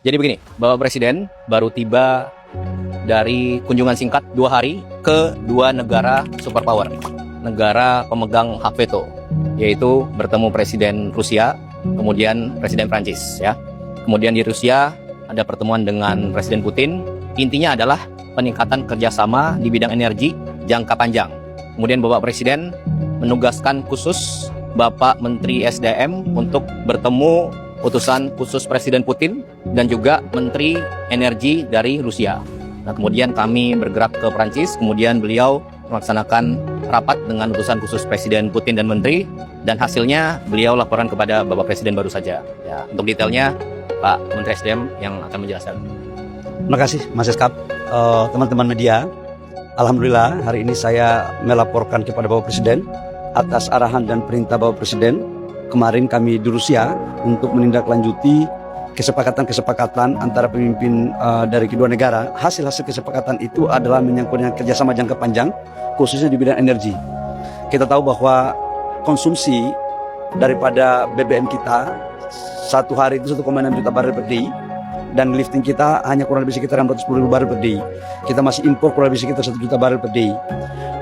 Jadi begini, Bapak Presiden baru tiba dari kunjungan singkat 2 hari ke 2 negara superpower, negara pemegang hak veto, yaitu bertemu Presiden Rusia, kemudian Presiden Prancis. Ya. Kemudian di Rusia ada pertemuan dengan Presiden Putin. Intinya adalah peningkatan kerjasama di bidang energi jangka panjang. Kemudian Bapak Presiden menugaskan khusus Bapak Menteri SDM untuk bertemu utusan khusus Presiden Putin dan juga Menteri Energi dari Rusia. Nah, kemudian kami bergerak ke Prancis, kemudian beliau melaksanakan rapat dengan utusan khusus Presiden Putin dan Menteri, dan hasilnya beliau laporan kepada Bapak Presiden baru saja. Ya, untuk detailnya Pak Menteri SDM yang akan menjelaskan. Terima kasih Mas Eskap. Teman-teman media, Alhamdulillah hari ini saya melaporkan kepada Bapak Presiden atas arahan dan perintah Bapak Presiden. Kemarin kami di Rusia untuk menindaklanjuti kesepakatan-kesepakatan antara pemimpin dari kedua negara. Hasil-hasil kesepakatan itu adalah menyangkut dengan kerjasama jangka panjang, khususnya di bidang energi. Kita tahu bahwa konsumsi daripada BBM kita satu hari itu 1,6 juta barel per day, dan lifting kita hanya kurang lebih sekitar 610.000 barel per day. Kita masih impor kurang lebih sekitar 1 juta barel per day.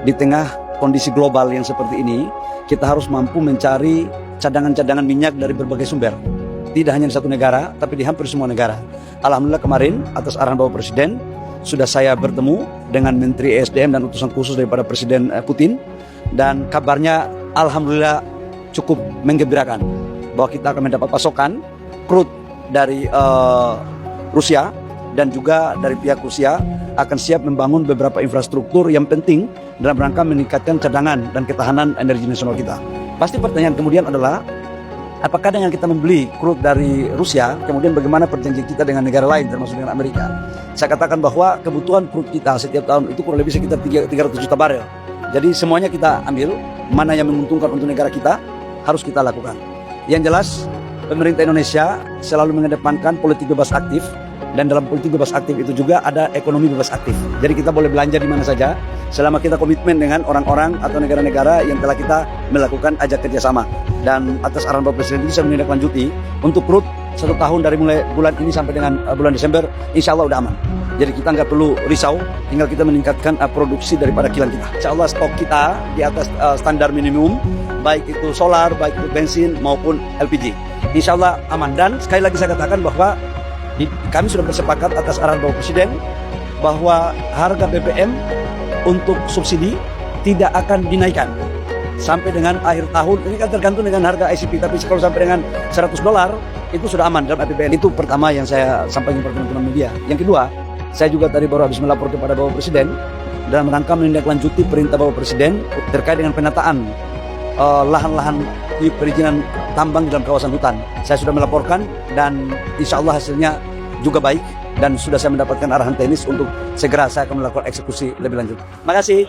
Di tengah kondisi global yang seperti ini, kita harus mampu mencari cadangan-cadangan minyak dari berbagai sumber. Tidak hanya di satu negara, tapi di hampir semua negara. Alhamdulillah kemarin atas arahan Bapak Presiden sudah saya bertemu dengan Menteri SDM dan utusan khusus daripada Presiden Putin, dan kabarnya Alhamdulillah cukup menggembirakan bahwa kita akan mendapat pasokan crude dari Rusia, dan juga dari pihak Rusia akan siap membangun beberapa infrastruktur yang penting dalam rangka meningkatkan cadangan dan ketahanan energi nasional kita. Pasti pertanyaan kemudian adalah, apakah dengan kita membeli crude dari Rusia, kemudian bagaimana perjanjian kita dengan negara lain termasuk dengan Amerika? Saya katakan bahwa kebutuhan crude kita setiap tahun itu kurang lebih sekitar 300 juta barel. Jadi semuanya kita ambil, mana yang menguntungkan untuk negara kita harus kita lakukan. Yang jelas, pemerintah Indonesia selalu mengedepankan politik bebas aktif, dan dalam politik bebas aktif itu juga ada ekonomi bebas aktif. Jadi kita boleh belanja di mana saja selama kita komitmen dengan orang-orang atau negara-negara yang telah kita melakukan ajak kerjasama. Dan atas arahan Bapak Presiden bisa menindaklanjuti untuk crude 1 tahun dari mulai bulan ini sampai dengan bulan Desember, insya Allah udah aman. Jadi kita nggak perlu risau, tinggal kita meningkatkan produksi daripada kilang kita. Insya Allah stok kita di atas standar minimum, baik itu solar, baik itu bensin maupun LPG. Insya Allah aman. Dan sekali lagi saya katakan bahwa kami sudah bersepakat atas arahan Bapak Presiden bahwa harga BBM untuk subsidi tidak akan dinaikkan sampai dengan akhir tahun. Ini kan tergantung dengan harga ICP, tapi kalau sampai dengan $100 itu sudah aman dalam APBN. Itu pertama yang saya sampaikan kepada teman-teman media. Yang kedua, saya juga tadi baru habis melapor kepada Bapak Presiden dalam rangka menindaklanjuti perintah Bapak Presiden terkait dengan penataan lahan-lahan di perizinan tambang di dalam kawasan hutan. Saya sudah melaporkan dan insya Allah hasilnya juga baik, dan sudah saya mendapatkan arahan teknis untuk segera saya akan melakukan eksekusi lebih lanjut. Terima kasih.